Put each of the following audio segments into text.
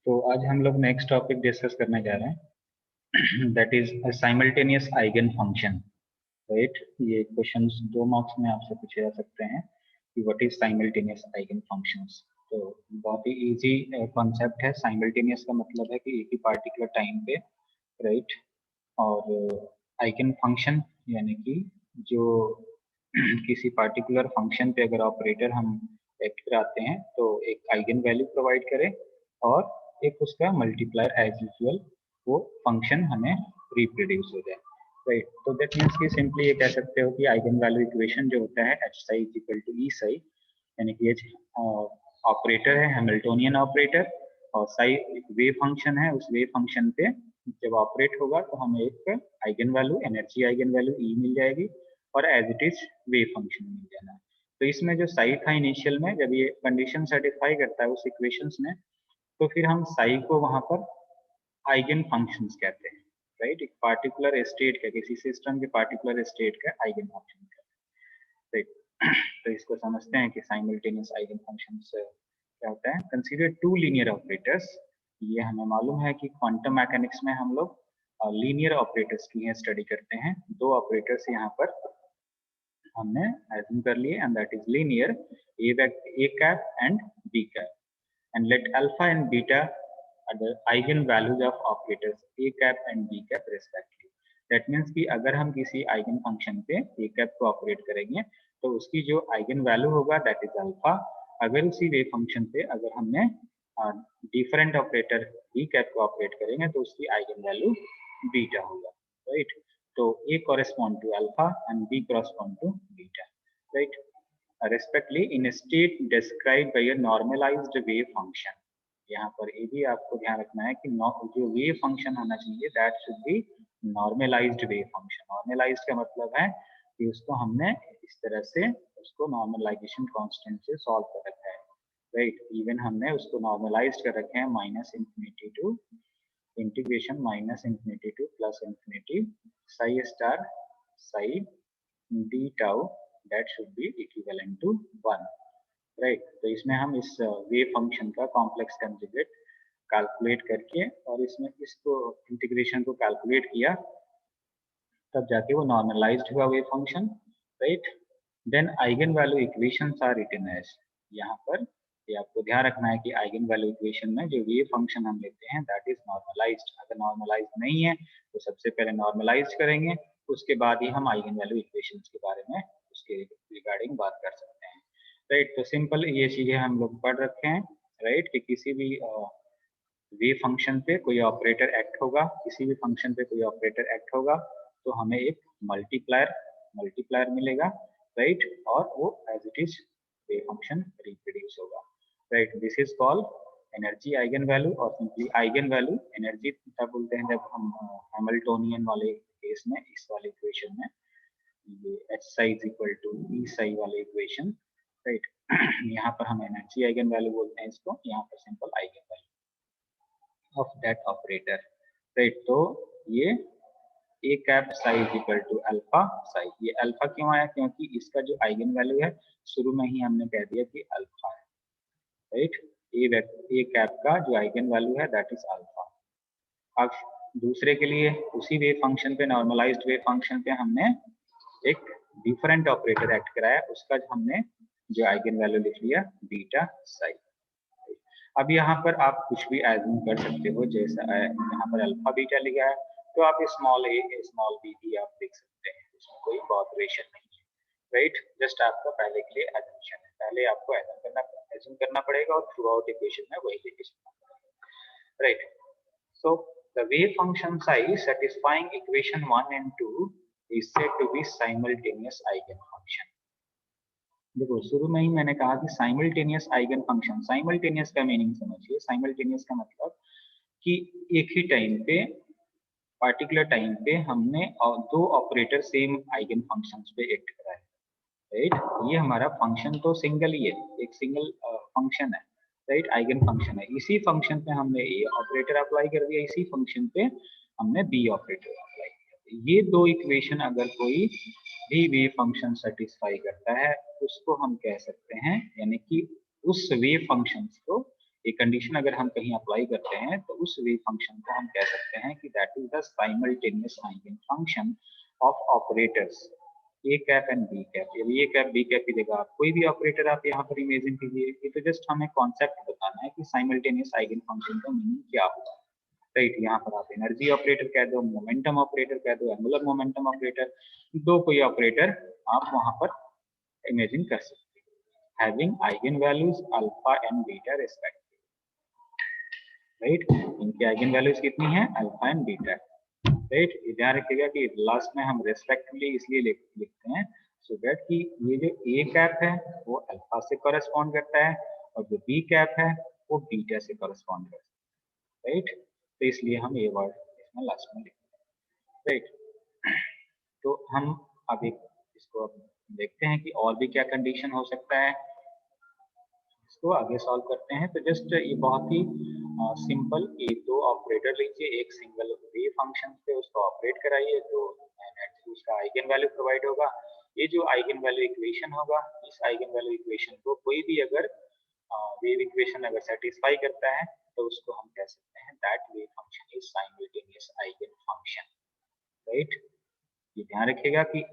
तो आज हम लोग नेक्स्ट टॉपिक डिस्कस करने जा रहे हैं that is simultaneous eigen function. Right, ये क्वेश्चंस 2 मार्क्स में आपसे पूछे जा सकते हैं कि what is simultaneous eigen functions. तो बहुत ही इजी कॉन्सेप्ट है। साइमल्टेनियस का मतलब है कि एक ही पार्टिकुलर टाइम पे, राइट, और आइगन फंक्शन यानी कि जो किसी पार्टिकुलर फंक्शन पे अगर ऑपरेटर हम एक्ट कराते हैं तो एक आइगन वैल्यू प्रोवाइड करें और एक उसका मल्टीप्लायर एज यूजुअल वो फंक्शन हमें रिप्रोड्यूस हो जाए। राइट, तो दैट मीन्स कि सिंपली ये कह सकते हो कि आइगन वैल्यू इक्वेशन जो होता है H psi is equal to E psi, यानी कि एच ऑपरेटर है हैमिल्टोनियन ऑपरेटर और साई एक वेव फंक्शन है। उस वेव फंक्शन पे जब ऑपरेट होगा तो हमें एक eigen value energy eigen value E मिल जाएगी और as it is wave function मिल जाना है। तो इसमें जो साई था इनिशियल में, जब ये कंडीशन सेटिस्फाई करता है उस इक्वेशंस में, तो फिर हम साई को वहां पर आइगन फंक्शंस कहते हैं। राइट, एक पार्टिकुलर स्टेट का, किसी सिस्टम के पार्टिकुलर स्टेट का आइगन फंक्शन कहते हैं। राइट, तो इसको समझते हैं कि साइमल्टेनियस आइगन फंक्शंस क्या होता है। Consider two linear operators. ये हमें मालूम है कि क्वांटम मैकेनिक्स में हम लोग लीनियर ऑपरेटर्स की है स्टडी करते हैं। 2 ऑपरेटर्स यहाँ पर हमने एज्यूम कर लिए and that is linear A cap and B cap, and let alpha and beta are the eigenvalues of operators a cap and b cap respectively. That means कि अगर हम किसी आइगन फंक्शन पे a cap को operate करेंगे तो उसकी जो आइगन वैल्यू होगा दैट इज अल्फा। अगर उसी वेव फंक्शन पे अगर हमने डिफरेंट ऑपरेटर b cap को ऑपरेट करेंगे तो उसकी आइगन वैल्यू बीटा होगा। राइट, तो a correspond to alpha and b correspond to beta. Right, respectively in a state described by a normalized wave function. यहाँ पर ये भी आपको ध्यान रखना है कि जो वेव फंक्शन होना चाहिए that should be normalised wave function. Normalised का मतलब है कि उसको हमने इस तरह से उसको नॉर्मलाइजेशन कांस्टेंट से सॉल्व कर रखा है। राइट, इवन हमने उसको नॉर्मलाइज्ड कर रखे हैं minus infinity to integration minus infinity to plus infinity psi star psi d tau that should be equivalent to 1. Right, तो इसमें हम इस वेव फंक्शन का कॉम्प्लेक्स कंजुगेट कैलकुलेट करके और इसमें इसको इंटीग्रेशन को कैलकुलेट किया तब जाके वो नॉर्मलाइज्ड हुआ wave function. Right, then eigenvalue equations are written as. यहाँ पर ये आपको ध्यान रखना है कि आइगन वैल्यू इक्वेशन में जो वेव फंक्शन हम लेते हैं दैट इज नॉर्मलाइज्ड। अगर नॉर्मलाइज्ड नहीं है तो सबसे पहले नॉर्मलाइज्ड करेंगे, उसके बाद ही हम आइगन वैल्यू इक्वेशंस के बारे में उसके रिगार्डिंग बात कर सकते हैं। राइट, तो सिंपल ये चीजें हम लोग पढ़ रखे हैं। राइट, कि किसी भी वेव फंक्शन पे कोई ऑपरेटर एक्ट होगा, किसी भी फंक्शन पे कोई ऑपरेटर एक्ट होगा तो हमें एक मल्टीप्लायर मिलेगा। राइट, और वो as it is wave function reproduce होगा। Right, this is called energy eigen value और सिंपली आइगन वैल्यू एनर्जी तब बोलते हैं जब हम हैमिल्टोनियन वाले केस में, इस वाले इक्वेशन में ये H psi is equal to E psi वाले इक्वेशन। राइट, यहाँ पर हम एनर्जी आइगन वैल्यू बोलते हैं इसको, यहाँ पर simple eigen value of that operator. Right, तो ये A cap psi is equal to alpha psi. ये अल्फा क्यों आया? क्योंकि इसका जो आइगन वैल्यू है शुरू में ही हमने कह दिया कि अल्फा है। राइट, ए कैप का जो आइगन वैल्यू है दैट इज अल्फा। अब दूसरे के लिए उसी वेव फंक्शन पे, नॉर्मलाइज्ड वेव फंक्शन पे हमने एक डिफरेंट ऑपरेटर एक्ट कराया, उसका हमने जो आइगन वैल्यू लिख लिया बीटा साई। अब यहाँ पर आप कुछ भी एज्यूम कर सकते हो, जैसा यहाँ पर अल्फा बीटा लिखा है तो आप स्मॉल ए स्मॉल बी भी आप देख सकते हैं, उसमें कोई बॉदरेशन नहीं है। राइट, जस्ट आपका पहले के लिए एजम्पशन है, पहले आपको एज्यूम करना पड़ेगा और थ्रू आउट इक्वेशन में वही लेके चलना पड़ेगा। Right, so the wave function psi satisfying equation 1 and 2 is said to be simultaneous eigenfunction. देखो शुरू में ही मैंने कहा कि साइमल्टेनियस आइगन फंक्शन, साइमल्टेनियस का मीनिंग समझिए। साइमल्टेनियस का मतलब कि एक ही टाइम पे, पार्टिकुलर टाइम पे हमने 2 ऑपरेटर सेम आइगन फंक्शंस पे एक्ट कराए। राइट, ये हमारा फंक्शन तो सिंगल ही है, एक सिंगल फंक्शन है। राइट, आइगन फंक्शन है, इसी फंक्शन पे हमने ए ऑपरेटर अप्लाई कर दिया, इसी फंक्शन पे हमने बी ऑपरेटर अप्लाई किया। ये 2 इक्वेशन अगर कोई भी वेव फंक्शन सेटिस्फाई करता है उसको हम कह सकते हैं, यानी कि उस वेव फंक्शन को ये कंडीशन अगर हम कहीं अप्लाई करते हैं तो उस वेव फंक्शन को हम कह सकते हैं कि that is the simultaneous eigenfunction of operators A cap and B cap. ये कैप बी कैप की जगह आप कोई भी ऑपरेटर आप यहाँ पर इमेजिन कीजिए। ये तो जस्ट हमें कॉन्सेप्ट बताना है कि साइमल्टेनियस आइगन फंक्शन का मीनिंग क्या होगा, राइट। यहाँ पर आप एनर्जी ऑपरेटर कह दो, मोमेंटम ऑपरेटर कह दो, एंगुलर मोमेंटम ऑपरेटर, दो कोई ऑपरेटर आप वहां पर इमेजिन कर सकते हैं having eigen values alpha and beta respectively, right. इनकी आइगन वैल्यूज कितनी है, अल्फा एंड बीटा, राइट। ध्यान रखिएगा कि लास्ट में हम रेस्पेक्टिवली इसलिए लिखते हैं सो दैट कि ये जो ए कैप है वो अल्फा से कॉरेस्पॉन्ड करता है और जो बी कैप है वो बीटा से कॉरेस्पॉन्ड करता है, राइट। तो इसलिए हम ये वर्ड इसमें लास्ट में लिखते हैं, राइट। तो हम अब एक इसको अब देखते हैं कि और भी क्या कंडीशन हो सकता है, इसको आगे सॉल्व करते हैं। तो जस्ट ये बहुत ही सिंपल एक दो ऑपरेटर लीजिए, एक सिंगल वेव फंक्शन पे उसको ऑपरेट कराइए तो उसका आइगन वैल्यू प्रोवाइड होगा। ये जो आइगन वैल्यू इक्वेशन होगा, इस आइगन वैल्यू इक्वेशन को कोई भी अगर वेव इक्वेशन अगर सेटिस्फाई करता है तो उसको हम कह सकते हैं that wave function is simultaneous eigen function, right. ये ध्यान रखिएगा कि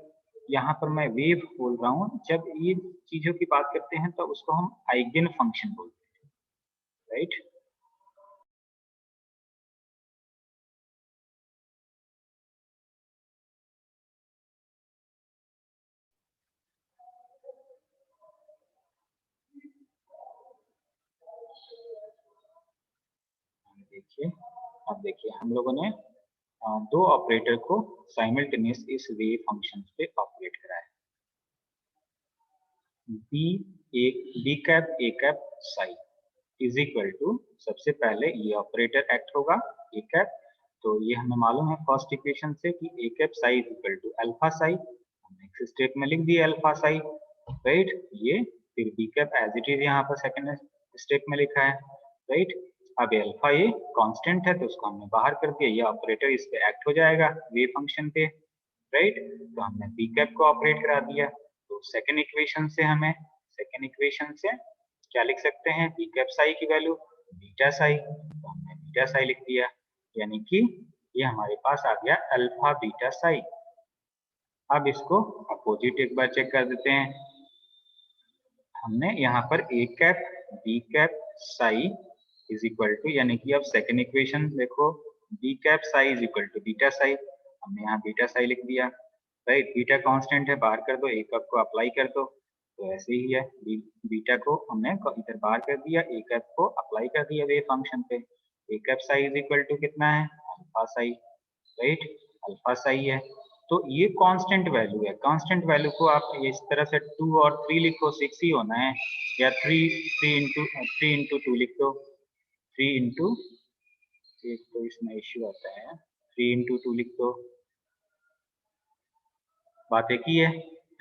यहाँ पर मैं वेव बोल रहा हूँ, जब ये चीजों की बात करते हैं तो उसको हम आइगन फंक्शन बोलते हैं, राइट। देखिए, अब देखिए हम लोगों ने दो ऑपरेटर को साइमल्टेनियस इस वेव फंक्शन पे ऑपरेट कराया। B cap A cap psi is equal to, सबसे पहले ये ऑपरेटर एक्ट होगा ए कैप, तो ये हमें मालूम है फर्स्ट इक्वेशन से कि A cap psi is equal to alpha psi, next step में लिख दिया अल्फा साई, राइट। ये फिर B cap as it is यहाँ पर सेकंड स्टेप में लिखा है, राइट। अब अल्फा ये कांस्टेंट है तो उसको हमने बाहर कर दिया, ये ऑपरेटर इस पे एक्ट हो जाएगा वेव फंक्शन पे, राइट। तो हमने बी कैप को ऑपरेट करा दिया, तो सेकंड इक्वेशन से हमें सेकंड इक्वेशन से क्या लिख सकते हैं, बी कैप साई की वैल्यू बीटा साई, तो हमने बीटा साई लिख दिया, यानी कि ये हमारे पास आ गया अल्फा बीटा साई। अब इसको अपोजिट एक बार चेक कर देते हैं, हमने यहाँ पर A cap B cap psi is equal to, यानी कि अब सेकंड इक्वेशन देखो, B cap psi is equal to beta psi, हमने यहाँ बीटा साई लिख दिया, राइट। बीटा कांस्टेंट है, बाहर कर दो, ए कैप को अप्लाई कर दो, तो ऐसे ही है, बीटा को हमने इधर बाहर कर दिया, ए कैप को अप्लाई कर दिया वेव फंक्शन पे, A cap psi is equal to कितना है, alpha psi, right, alpha psi है। तो ये कांस्टेंट वैल्यू है, कांस्टेंट वैल्यू को आप इस तरह से 2 और 3 लिखो, 6 ही होना है, या 3 इंटू 2 लिख दो, 3 इंटू, एक तो इसमें इश्यू आता है, 3 इंटू 2 लिख दो, बात एक ही है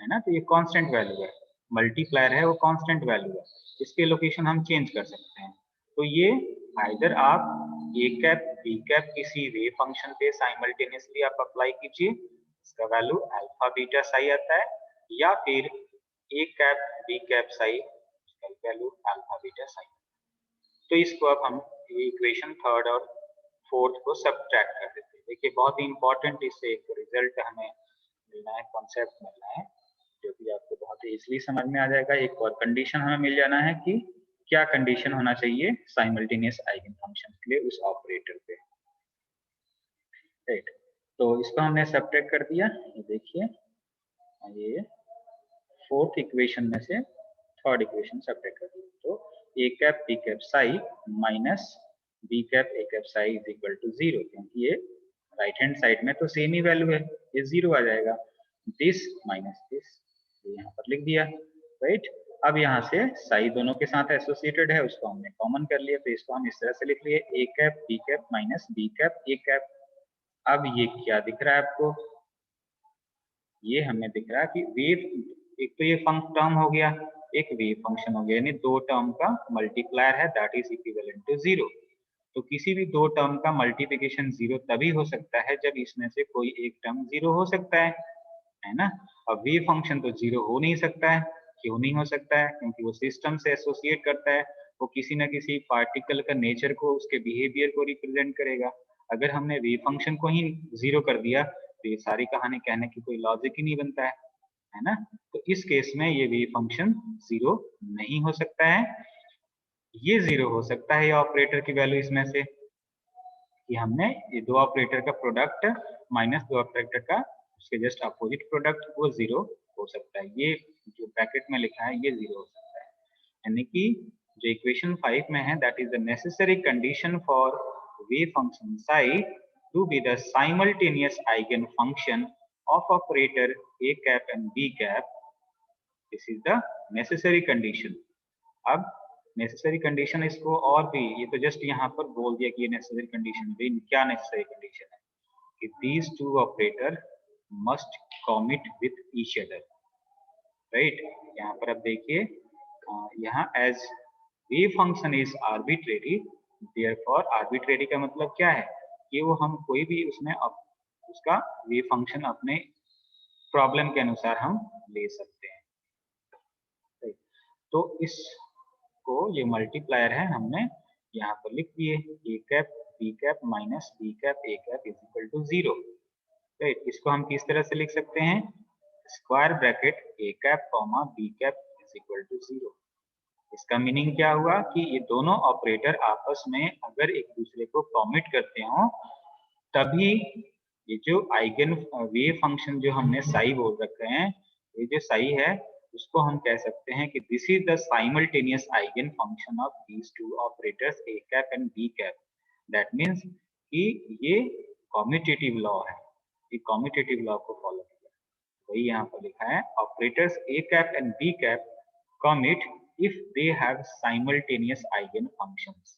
ना। तो ये कांस्टेंट वैल्यू है, मल्टीप्लायर है वो कांस्टेंट वैल्यू है, इसके लोकेशन हम चेंज कर सकते हैं। तो ये आइदर आप ए कैप बी कैप किसी वेव फंक्शन पे साइमल्टेनियसली आप अप्लाई कीजिए, इसका वैल्यू अल्फा बीटा साई आता है, या फिर ए कैप बी कैप साई, इसका वैल्यू अल्फा बीटा साई। तो इसको अब हम इक्वेशन थर्ड और फोर्थ को सब्ट्रैक्ट कर देते हैं। देखिए बहुत ही इंपॉर्टेंट इससे एक रिजल्ट हमें मिलना है, कॉन्सेप्ट मिलना है, जो कि आपको बहुत ही इजीली समझ में आ जाएगा। एक और कंडीशन हमें मिल जाना है कि क्या कंडीशन होना चाहिए साइमल्टेनियस आइगन फंक्शन के लिए उस ऑपरेटर पे, राइट। तो इसको हमने सब्ट्रैक्ट कर दिया, ये देखिए, ये फोर्थ इक्वेशन में से थर्ड इक्वेशन सब्ट्रैक्ट कर दी, तो A cap B cap psi minus B cap A cap psi is equal to 0, क्योंकि ये राइट हैंड साइड में तो सेम ही वैल्यू है, ये 0 आ जाएगा, दिस माइनस दिस, यहाँ पर लिख दिया, राइट। अब यहाँ से साई दोनों के साथ एसोसिएटेड है, उसको हमने कॉमन कर लिया, तो इसको हम इस तरह से लिख लिए, A cap B cap minus B cap A cap. अब ये क्या दिख रहा है आपको, ये हमें दिख रहा है कि वेव, एक तो ये टर्म हो गया, एक वेव फंक्शन हो गया, यानी दो टर्म का मल्टीप्लायर है, दैट इज इक्विवेलेंट टू 0। तो किसी भी दो टर्म का मल्टीप्लिकेशन 0 तभी हो सकता है जब इसमें से कोई एक टर्म 0 हो सकता है ना। अब वेव फंक्शन तो 0 हो नहीं सकता है, क्यों नहीं हो सकता है, क्योंकि वो सिस्टम से एसोसिएट करता है, वो किसी ना किसी पार्टिकल का नेचर को, उसके बिहेवियर को रिप्रेजेंट करेगा। अगर हमने वेव फंक्शन को ही जीरो कर दिया तो ये सारी कहानी कहने की कोई लॉजिक ही नहीं बनता है ना। तो इस केस में ये वेव फंक्शन जीरो नहीं हो सकता है। ये जीरो हो सकता है ये ऑपरेटर की वैल्यू इसमें से, कि हमने ये दो ऑपरेटर का प्रोडक्ट माइनस दो ऑपरेटर का उसके जस्ट अपोजिट प्रोडक्ट, वो जीरो हो सकता है। ये जो ब्रैकेट में लिखा है ये जीरो हो सकता है। यानी कि जो इक्वेशन 5 में है, that is the necessary condition for wave function psi to be the simultaneous eigenfunction of operator a cap and b cap. This is the necessary condition. अब नेसेसरी कंडीशन इसको और भी, ये तो जस्ट यहाँ पर बोल दिया कि ये नेसेसरी कंडीशन है। क्या नेसेसरी कंडीशन है कि these two operator must commit with each other, right. यहाँ पर अब देखिए, यहाँ as wave function is arbitrary, therefore arbitrary का मतलब क्या है कि वो हम कोई भी उसमें उसका वेव फंक्शन अपने प्रॉब्लम के अनुसार हम ले सकते हैं। तो इसको ये मल्टीप्लायर है, हमने यहाँ पर लिख दिए A cap B cap minus B cap A cap is equal to zero, right. इसको हम किस तरह से लिख सकते हैं, square bracket A cap comma B cap is equal to zero. इसका मीनिंग क्या हुआ कि ये दोनों ऑपरेटर आपस में अगर एक दूसरे को कॉमिट करते हो तभी ये जो आइगन वेव फंक्शन जो हमने साई बोल रखे हैं, ये जो साई है उसको हम कह सकते हैं कि this is the simultaneous eigenfunction of these two operators A cap and B cap. That means कि ये कॉम्यूटेटिव लॉ है, ये कॉम्यूटेटिव लॉ को फॉलो किया। वही यहाँ पर लिखा है operators A cap and B cap commit if they have simultaneous eigen functions।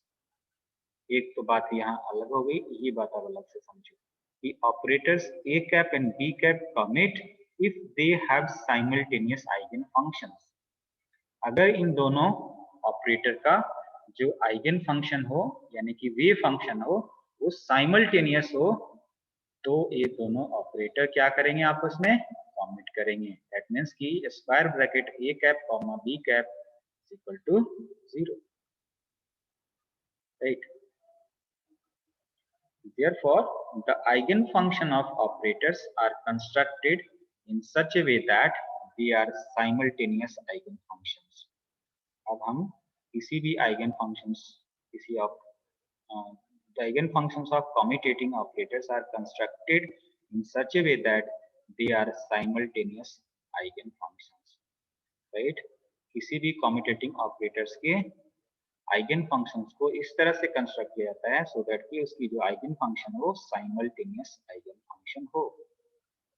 एक तो बात यहाँ अलग हो गई, ये बात आप अलग से समझो कि operators a cap and b cap commit if they have simultaneous eigen functions। अगर इन दोनों ऑपरेटर का जो आइगन फंक्शन हो यानी कि वेव फंक्शन हो वो साइमल्टेनियस हो तो ये दोनों ऑपरेटर क्या करेंगे, आपस में कॉमिट करेंगे। दैट मीन्स कि square bracket a cap comma b cap equal to 0, right? Therefore, the eigenfunction of operators are constructed in such a way that they are simultaneous eigenfunctions। अब हम किसी भी eigenfunctions, किसी the eigenfunctions of commutating operators are constructed in such a way that they are simultaneous eigenfunctions, right? किसी भी कॉम्यूटेटिंग operators के eigen functions को इस तरह से कंस्ट्रक्ट किया जाता है सो दैट कि उसकी जो आइगन फंक्शन हो साइमल्टेनियस आइगन फंक्शन हो,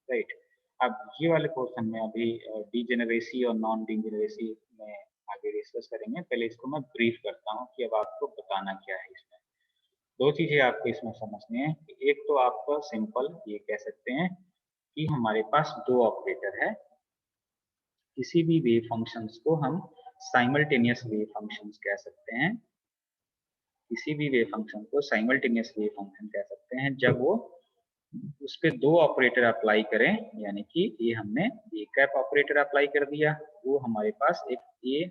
राइट। अब ये वाले पोर्शन में अभी डीजेनरेसी और नॉन डीजेनरेसी में आगे डिस्कस करेंगे। पहले इसको मैं ब्रीफ करता हूँ कि अब आपको बताना क्या है। इसमें दो चीजें आपको इसमें समझनी है। एक तो आपको सिंपल ये कह सकते हैं कि हमारे पास दो ऑपरेटर है, किसी भी वेव फंक्शंस को हम साइमल्टेनियस वेव फंक्शंस कह सकते हैं। किसी भी वेव फंक्शन को साइमल्टेनियस वेव फंक्शन कह सकते हैं जब वो उस पे दो ऑपरेटर अप्लाई करें, यानी कि ये हमने ए कैप ऑपरेटर अप्लाई कर दिया, वो हमारे पास एक ए,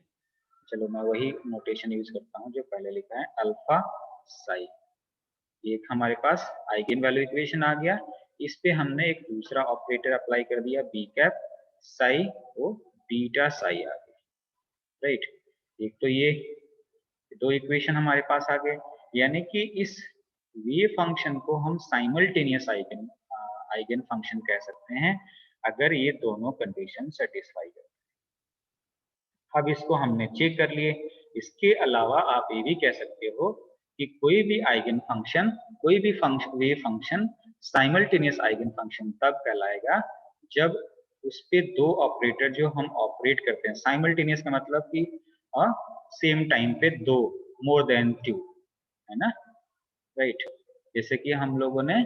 चलो मैं वही नोटेशन यूज करता हूँ जो पहले लिखा है, अल्फा साई। एक हमारे पास आइगन वैल्यू इक्वेशन आ गया, इस पे हमने एक दूसरा ऑपरेटर अप्लाई कर दिया बी कैप साई, वो बीटा साई आ गया, राइट। एक तो ये दो इक्वेशन हमारे पास आ गए, यानी कि इस वेव फंक्शन को हम साइमल्टेनियस आइगन फंक्शन कह सकते हैं अगर ये दोनों कंडीशन सेटिस्फाई करते हैं। अब इसको हमने चेक कर लिए। इसके अलावा आप ये भी कह सकते हो कि कोई भी आइगन फंक्शन, कोई भी wave function simultaneous eigen function तब कहलाएगा जब उस पे दो ऑपरेटर जो हम ऑपरेट करते हैं, साइमल्टेनियस का मतलब कि सेम टाइम पे दो, मोर देन टू, है ना, राइट। जैसे कि हम लोगों ने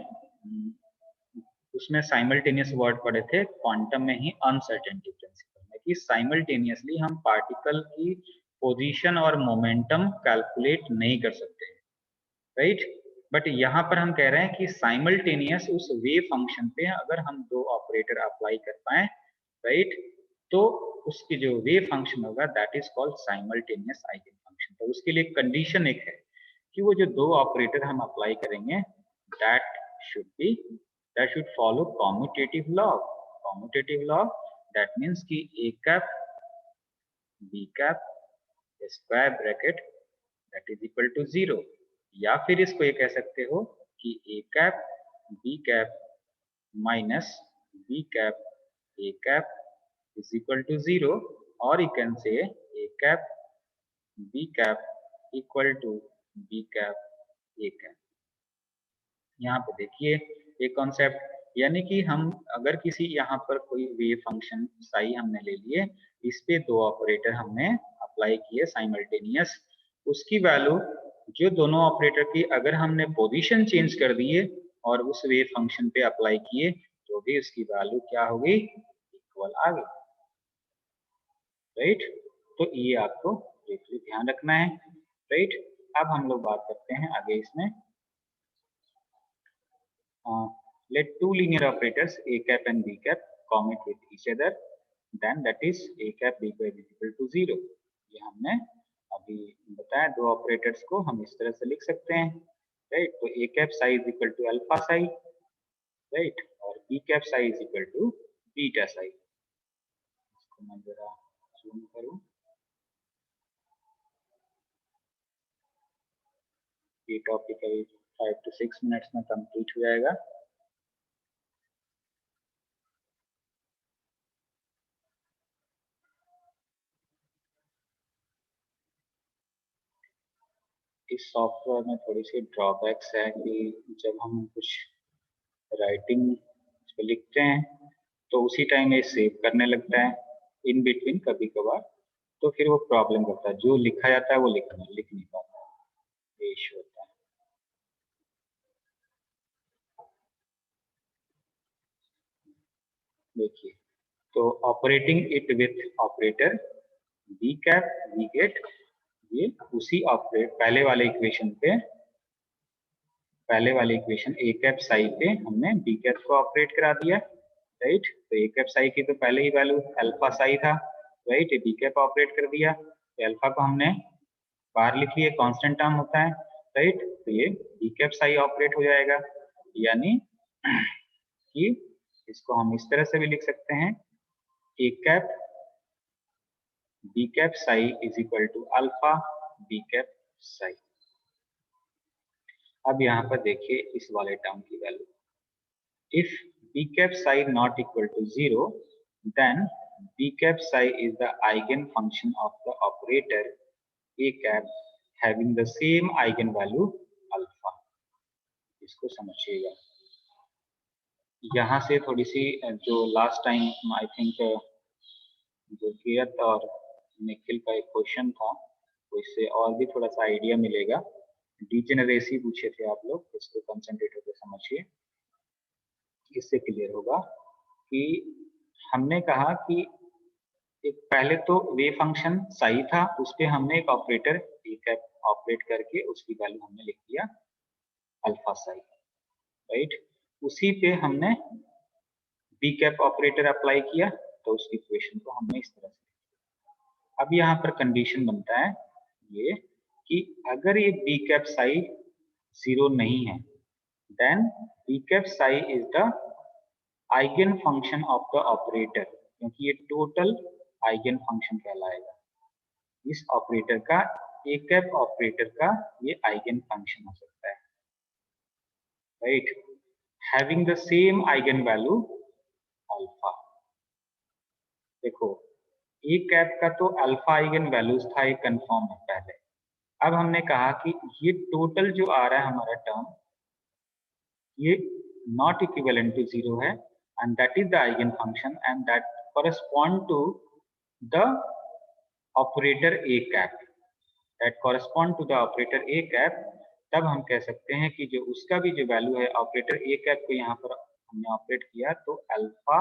उसमें साइमल्टेनियस वर्ड पढ़े थे क्वांटम में ही, अनसर्टेनिटी प्रिंसिपल में, कि साइमल्टेनियसली हम पार्टिकल की पोजीशन और मोमेंटम कैलकुलेट नहीं कर सकते, राइट। बट यहाँ पर हम कह रहे हैं कि साइमल्टेनियस उस वेव फंक्शन पे अगर हम दो ऑपरेटर अप्लाई कर पाए, राइट, तो उसकी जो वेव फंक्शन होगा that is called simultaneous eigen function. Function. तो उसके लिए कंडीशन एक है कि वो जो दो ऑपरेटर हम अप्लाई करेंगे that should follow commutative law. Commutative law that means कि A cap B cap square bracket that is equal to 0, या फिर इसको ये कह सकते हो कि A cap B cap minus B cap A cap is equal to 0, or you can say a cap b cap equal to b cap a cap। यहाँ पे देखिए ये कॉन्सेप्ट, यानी कि हम अगर किसी यहाँ पर कोई वेव फंक्शन साई हमने ले लिए, इस पे दो ऑपरेटर हमने अप्लाई किए साइमल्टेनियस, उसकी वैल्यू जो दोनों ऑपरेटर की अगर हमने पोजीशन चेंज कर दिए और उस वेव फंक्शन पे अप्लाई किए तो भी उसकी वैल्यू क्या होगी, इक्वल आ गई, राइट। तो ये आपको ध्यान रखना है, राइट। अब हम लोग बात करते हैं आगे इसमें, let two linear operators a cap and b cap commute with each other, then that is a cap b cap is equal to 0। ये हमने अभी बताया, दो ऑपरेटर्स को हम इस तरह से लिख सकते हैं, राइट। तो a cap psi is equal to alpha psi, right, और b cap psi is equal to beta psi। इसको मैं जरा जूम करूं, ये टॉपिक अभी 5 to 6 मिनट्स में कंप्लीट हो जाएगा। इस सॉफ्टवेयर में थोड़ी सी ड्रॉबैक्स है कि जब हम कुछ राइटिंग लिखते हैं तो उसी टाइम ये सेव करने लगता है इन बिटवीन कभी कभार, तो फिर वो प्रॉब्लम करता है, जो लिखा जाता है वो लिख नहीं पाता, ये इशू होता है। देखिए, तो operating it with operator B cap we get, ये उसी ऑपरेट पहले वाले इक्वेशन ए कैप साई पे हमने बी कैप को ऑपरेट करा दिया, राइट। तो ए कैप साई की तो पहले ही वैल्यू अल्फा साई था, राइट, बी कैप ऑपरेट कर दिया, तो अल्फा को हमने बाहर लिख लिया, कांस्टेंट टर्म होता है, राइट। तो ये बी कैप साई ऑपरेट हो जाएगा, यानी कि इसको हम इस तरह से भी लिख सकते हैं, A cap B cap psi is equal to alpha B cap psi. अब यहाँ पर देखिए इस वाले टर्म की value, if b cap psi not equal to 0, then b cap psi is the eigenfunction of the operator a cap having the same eigenvalue alpha। इसको समझिएगा, यहाँ से थोड़ी सी जो लास्ट टाइम आई थिंक जो कीरत और निखिल का एक क्वेश्चन था, तो इससे और भी थोड़ा सा आइडिया मिलेगा। डिजेनरेसी पूछे थे आप लोग, इसको कंसंट्रेट होकर समझिए, इससे क्लियर होगा कि हमने कहा कि एक पहले तो वेव फंक्शन साई था, उस पे हमने एक ऑपरेटर बी कैप ऑपरेट करके उसकी वैल्यू हमने लिख दिया अल्फा साई, राइट। उसी पे हमने बी कैप ऑपरेटर अप्लाई किया, तो उसकी इक्वेशन को हमने इस तरह से, अब यहाँ पर कंडीशन बनता है ये कि अगर ये बी कैप साई 0 नहीं है, then b cap psi is the eigen function of the operator, क्योंकि ये टोटल आइगन फंक्शन कहलाएगा, इस ऑपरेटर का a cap ऑपरेटर का ये आइगन फंक्शन हो सकता है, right, having the same eigen value alpha. देखो a cap का तो अल्फा आइगन वैल्यूज था, ये कंफर्म है पहले। अब हमने कहा कि ये टोटल जो आ रहा है हमारा टर्म, ये not equivalent to 0 है, and that is the eigen function and that correspond to the operator a cap, that correspond to the operator a cap। तब हम कह सकते हैं कि जो उसका भी जो वैल्यू है ऑपरेटर a cap को यहाँ पर हमने ऑपरेट किया तो अल्फा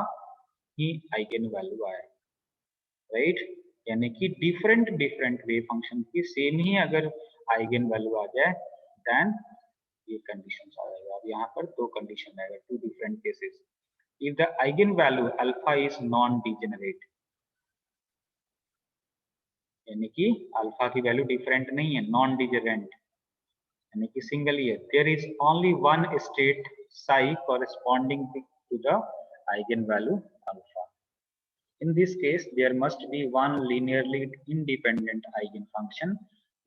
ही आइगन वैल्यू आया, राइट। यानी कि डिफरेंट वेव फंक्शन की सेम ही अगर आइगन वैल्यू आ जाए देन ये कंडीशन आ जाएगा। अब यहाँ पर दो कंडीशन आएगा, two different cases. If the eigen value alpha is non degenerate, यानी कि अल्फा की वैल्यू डिफरेंट नहीं है, नॉन डिजरेंट, यानी कि सिंगल ही है। There is only one state psi corresponding to the eigen value alpha. In this case, there must be one linearly independent eigenfunction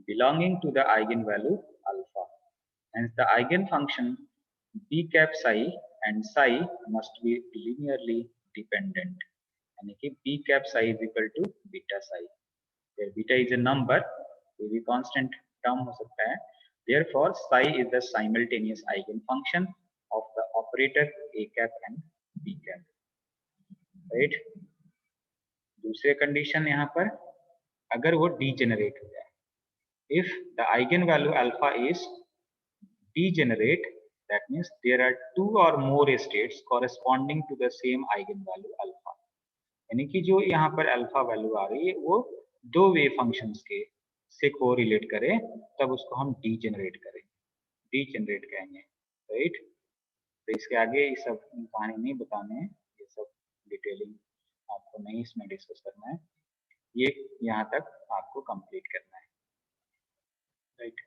belonging to the eigenvalue alpha. Hence, the eigenfunction b cap psi and psi must be linearly dependent. यानी कि b cap psi is equal to beta psi. Where beta is a number, कोई भी constant term हो सकता है. Therefore, psi is the simultaneous eigenfunction of the operator a cap and b cap. Right? दूसरे condition यहाँ पर अगर वो डीजेनरेट हो जाए, if the eigen value alpha is degenerate, that means there are two or more states corresponding to the same eigen value alpha, यानी कि जो यहाँ पर अल्फा वैल्यू आ रही है वो दो वेव फंक्शंस के से को रिलेट करे, तब उसको हम डीजेनरेट कहेंगे। राइट, तो इसके आगे ये सब कहानी नहीं बताने हैं, ये सब डिटेलिंग आपको नहीं इसमें डिस्कस करना है, ये यहाँ तक आपको कंप्लीट करना है। राइट।